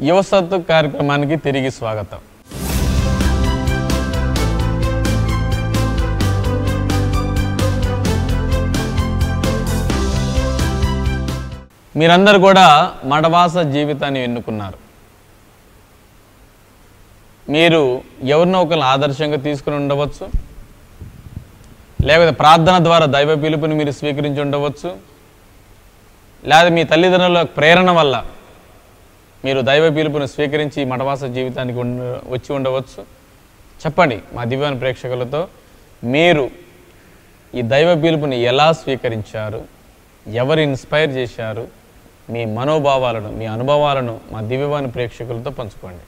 యువసత్తు కార్యక్రమానికి తిరిగి స్వాగతం. మీరందరూ కూడా మడవాస జీవితాన్ని ఎన్నుకున్నారు. మీరు ఎవరినో ఒకరిని ఆదర్శంగా తీసుకుని ఉండవచ్చు, లేకపోతే ప్రార్థన ద్వారా దైవ పిలుపుని మీరు స్వీకరించి ఉండవచ్చు, లేదా మీ తల్లిదండ్రుల ప్రేరణ వల్ల మీరు దైవ పిలుపుని స్వీకరించి మడవాస జీవితానికి వచ్చి ఉండవచ్చు. చెప్పండి మా దివ్యాన ప్రేక్షకులతో, మీరు ఈ దైవ పిలుపుని ఎలా స్వీకరించారు, ఎవరు ఇన్స్పైర్ చేశారు, మీ మనోభావాలను, మీ అనుభవాలను మా దివ్యవాణి ప్రేక్షకులతో పంచుకోండి.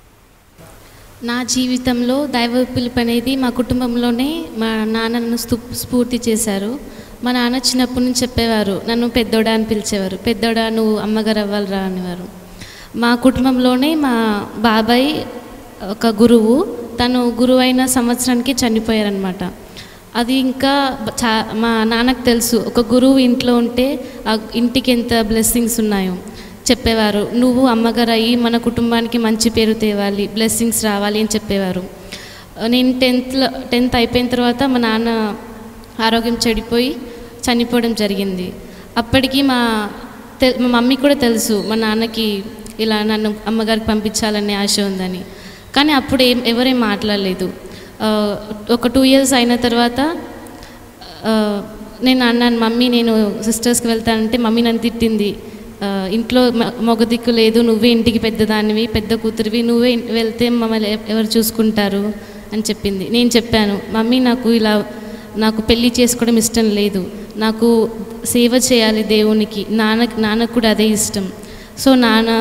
నా జీవితంలో దైవ పిలుపు అనేది మా కుటుంబంలోనే మా నాన్నను స్ఫూర్తి చేశారు. మా నాన్న చిన్నప్పటి నుంచి చెప్పేవారు, నన్ను పెద్దోడా అని పిలిచేవారు. పెద్దోడా నువ్వు అమ్మగారు అవ్వాలిరా అనేవారు. మా కుటుంబంలోనే మా బాబాయ్ ఒక గురువు, తను గురువు అయిన సంవత్సరానికి చనిపోయారనమాట. అది ఇంకా మా నాన్నకు తెలుసు, ఒక గురువు ఇంట్లో ఉంటే ఆ ఇంటికి ఎంత బ్లెస్సింగ్స్ ఉన్నాయో చెప్పేవారు. నువ్వు అమ్మగారు అయ్యి మన కుటుంబానికి మంచి పేరు తేవాలి, బ్లెస్సింగ్స్ రావాలి అని చెప్పేవారు. నేను టెన్త్ అయిపోయిన తర్వాత మా నాన్న ఆరోగ్యం చెడిపోయి చనిపోవడం జరిగింది. అప్పటికి మా మమ్మీ కూడా తెలుసు మా నాన్నకి ఇలా నన్ను అమ్మగారికి పంపించాలనే ఆశ ఉందని. కానీ అప్పుడు ఎవరేం మాట్లాడలేదు. ఒక 2 years అయిన తర్వాత నేను అన్నాను, మమ్మీ నేను సిస్టర్స్కి వెళ్తానంటే మమ్మీ నన్ను తిట్టింది. ఇంట్లో మగ దిక్కు లేదు, నువ్వే ఇంటికి పెద్దదానివి, పెద్ద కూతురివి, నువ్వే వెళ్తే మమ్మల్ని ఎవరు చూసుకుంటారు అని చెప్పింది. నేను చెప్పాను, మమ్మీ నాకు పెళ్ళి చేసుకోవడం ఇష్టం లేదు, నాకు సేవ చేయాలి దేవునికి, నాన్నకు కూడా అదే ఇష్టం. సో నాన్న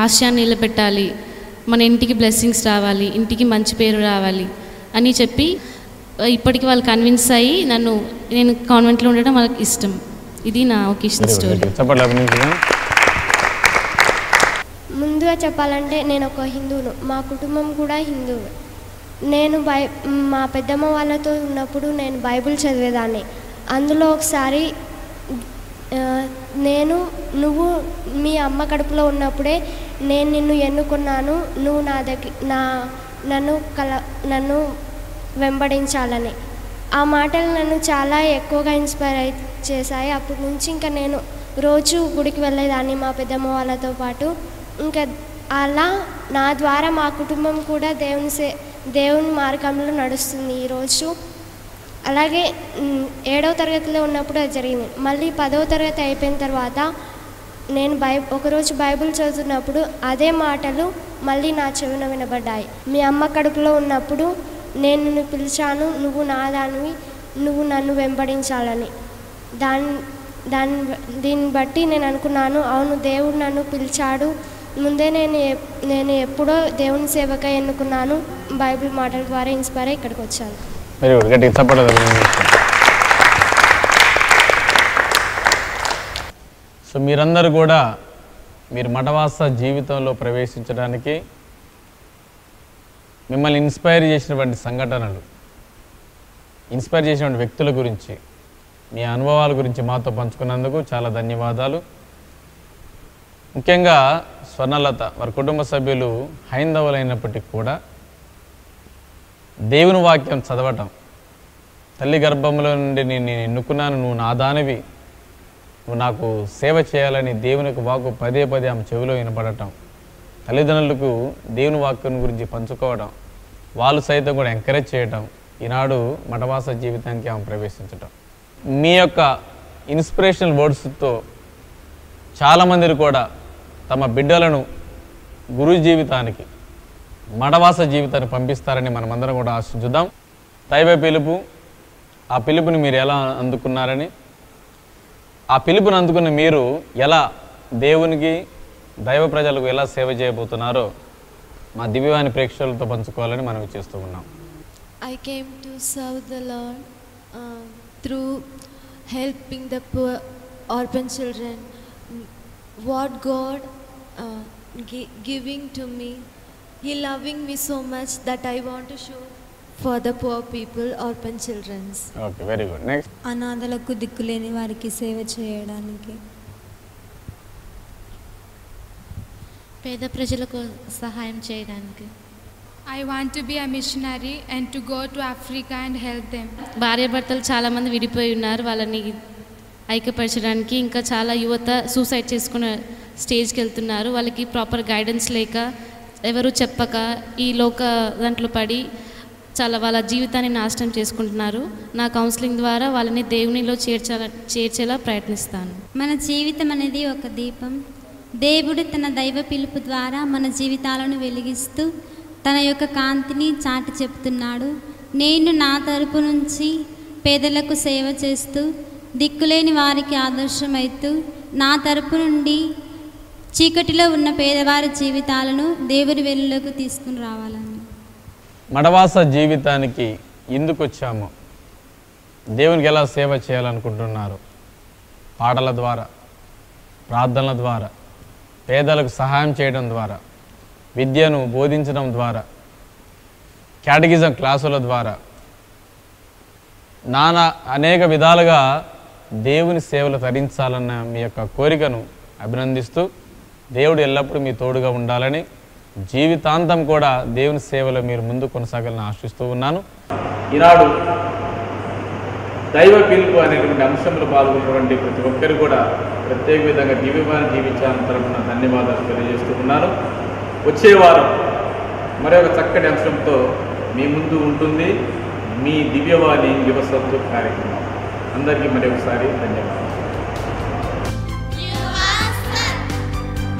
ఆశయాన్ని నిలబెట్టాలి, మన ఇంటికి బ్లెస్సింగ్స్ రావాలి, ఇంటికి మంచి పేరు రావాలి అని చెప్పి ఇప్పటికి వాళ్ళు కన్విన్స్ అయ్యి నేను కాన్వెంట్లో ఉండడం వాళ్ళకి ఇష్టం. ఇది నా ఒకేషన్ స్టోరీ. ముందుగా చెప్పాలంటే నేను ఒక హిందువును, మా కుటుంబం కూడా హిందువు. నేను మా పెద్దమ్మ వాళ్ళతో ఉన్నప్పుడు నేను బైబిల్ చదివేదాన్ని. అందులో ఒకసారి నువ్వు మీ అమ్మ కడుపులో ఉన్నప్పుడే నేను నిన్ను ఎన్నుకున్నాను, నువ్వు నన్ను వెంబడించాలని. ఆ మాటలు నన్ను చాలా ఎక్కువగా ఇన్స్పైర్ చేశాయి. అప్పటి నుంచి ఇంకా నేను రోజు గుడికి వెళ్ళేదాన్ని మా పెద్దమ్మ వాళ్ళతో పాటు. ఇంకా అలా నా ద్వారా మా కుటుంబం కూడా దేవుని మార్గంలో నడుస్తుంది ఈరోజు. అలాగే 7వ తరగతిలో ఉన్నప్పుడు అది జరిగింది. మళ్ళీ 10వ తరగతి అయిపోయిన తర్వాత నేను ఒకరోజు బైబిల్ చదువుతున్నప్పుడు అదే మాటలు మళ్ళీ నా చెవిన వినబడ్డాయి. మీ అమ్మ కడుపులో ఉన్నప్పుడు నేను నిన్ను పిలిచాను, నువ్వు నా దానివి, నువ్వు నన్ను వెంబడించాలని. దీన్ని బట్టి నేను అనుకున్నాను, అవును దేవుడు నన్ను పిలిచాడు. ముందే నేను ఎప్పుడో దేవుని సేవకై ఎన్నుకున్నాను. బైబిల్ మాటల ద్వారా ఇన్స్పైర్ అయ్యి ఇక్కడికి వచ్చాను. సో మీరందరూ కూడా మీరు మడవాస జీవితంలో ప్రవేశించడానికి మిమ్మల్ని ఇన్స్పైర్ చేసినటువంటి సంఘటనలు, ఇన్స్పైర్ చేసినటువంటి వ్యక్తుల గురించి, మీ అనుభవాల గురించి మాతో పంచుకున్నందుకు చాలా ధన్యవాదాలు. ముఖ్యంగా స్వర్ణలత వారి కుటుంబ సభ్యులు హైందవులైనప్పటికీ కూడా దేవుని వాక్యం చదవటం, తల్లి గర్భంలో నుండి నేను ఎన్నుకున్నాను, నువ్వు నా దానివి, నువ్వు నాకు సేవ చేయాలని దేవునికి వాక్కు పదే ఆమె చెవిలో వినపడటం, తల్లిదండ్రులకు దేవుని వాక్యం గురించి పంచుకోవడం, వాళ్ళు సైతం కూడా ఎంకరేజ్ చేయటం, ఈనాడు మడవాస జీవితానికి ఆమె ప్రవేశించటం. మీ యొక్క ఇన్స్పిరేషనల్ వర్డ్స్తో చాలామంది కూడా తమ బిడ్డలను గురు జీవితానికి, మడవాస జీవితానికి పంపిస్తారని మనమందరం కూడా ఆశించుదాం. దైవ పిలుపు, ఆ పిలుపుని మీరు ఎలా అందుకున్నారని, ఆ పిలుపుని అందుకున్న మీరు ఎలా దేవునికి, దైవ ప్రజలకు ఎలా సేవ చేయబోతున్నారో మా దివ్యవాణి ప్రేక్షకులతో పంచుకోవాలని మనం చేస్తూ ఉన్నాం. I came to serve the Lord through helping the poor orphan children. What God giving to me, He loving me so much that I want to show for the poor people, orphan children. Okay, very good. Next. అనాథలకు దిక్కులేని వారికి సేవ చేయడానికి. పేద ప్రజలకు సహాయం చేయడానికి. I want to be a missionary and to go to Africa and help them. భార్యాభర్తలు చాలామంది విడిపోయి ఉన్నారు, వాళ్ళని ఐక్యపరచడానికి. ఇంకా చాలా యువత సూసైడ్ చేసుకునే స్టేజ్కి వెళ్తున్నారు. వాళ్ళకి ప్రాపర్ గైడెన్స్ లేక, ఎవరు చెప్పక ఈ లోక దాంట్లో పడి చాలా వాళ్ళ జీవితాన్ని నాశనం చేసుకుంటున్నారు. నా కౌన్సిలింగ్ ద్వారా వాళ్ళని దేవునిలో చేర్చేలా ప్రయత్నిస్తాను. మన జీవితం అనేది ఒక దీపం. దేవుడు తన దైవ పిలుపు ద్వారా మన జీవితాలను వెలిగిస్తూ తన యొక్క కాంతిని చాటి చెప్తున్నాడు. నేను నా తరపు నుంచి పేదలకు సేవ చేస్తూ, దిక్కులేని వారికి ఆదర్శమైతూ, నా తరపు నుండి చీకటిలో ఉన్న పేదవారి జీవితాలను దేవుని వెలుగులోకి తీసుకుని రావాలని. మడవాస జీవితానికి ఎందుకు వచ్చాము, దేవునికి ఎలా సేవ చేయాలనుకుంటున్నారు? పాటల ద్వారా, ప్రార్థనల ద్వారా, పేదలకు సహాయం చేయడం ద్వారా, విద్యను బోధించడం ద్వారా, క్యాటగిజం క్లాసుల ద్వారా, నానా అనేక విధాలుగా దేవుని సేవలు తరించాలన్న మీ యొక్క కోరికను అభినందిస్తూ, దేవుడు ఎల్లప్పుడూ మీ తోడుగా ఉండాలని, జీవితాంతం కూడా దేవుని సేవలో మీరు ముందు కొనసాగాలని ఆశిస్తూ ఉన్నాను. ఈనాడు దైవ పిలుపు అనేటువంటి అంశంలో పాల్గొన్నటువంటి ప్రతి ఒక్కరు కూడా ప్రత్యేక విధంగా దివ్యవాణి జీవించాలని తరపున ధన్యవాదాలు తెలియజేస్తూ ఉన్నాను. వచ్చే వారం మరొక చక్కటి అంశంతో మీ ముందు ఉంటుంది మీ దివ్యవాణి యువసత్తు కార్యక్రమం. అందరికీ మరొకసారి ధన్యవాదాలు.